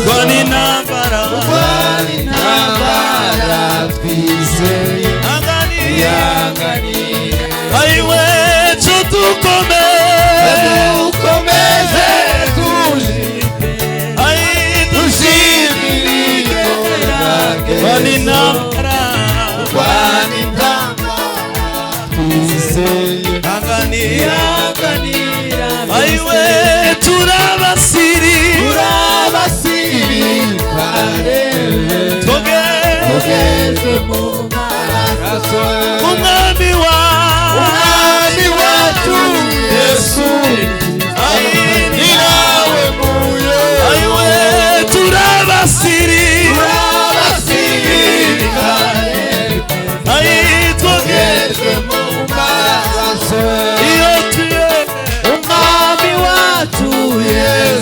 Rwani nambara twizeye aiwe tukomeze tushike dushimire Rwani nambara twizeye aiwe turabasirikare tugeze mu maraso umwami wacu Yesu ni nawe muyo aiwe turabasirikare tugeze mu maraso iyo tuye umwami wacu Yesu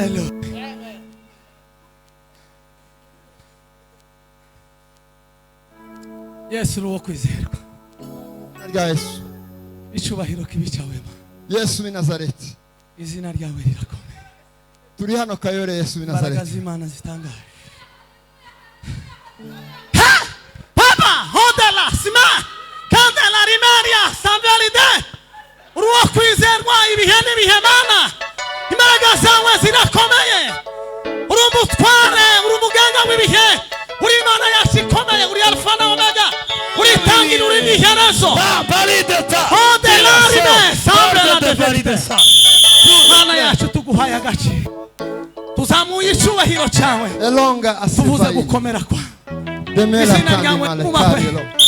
Hallelujah. Yesu uwo kwizerwa. Rya Yesu. Icyubahiro kibicawe. Yesu w'i Nazareti. Izina ryawe rirakomeye. Turi hano Kayore Yesu w'i Imbaraga Nazareti. z'Imana zitangaje. Papa, hodela sima. Kandela rimaria samvelide. Uwo kwizerwa ibihe n'ibihemana. Imbaraga zawe zirakomeye. Uri umutware, uri umuganga w'ibihe. Uri Imana yacu ikomeye, uri Alfa na Omega. Uri itangira, uri n'iherezo. Hodela rime samvelide. Imana yacu tuguhaye agaciro. Tuzamuye icyubahiro cyawe. Elonga Tuvuze asifayi. gukomera kwa. Demela Izina ryawe kandi kubahwe. malekari.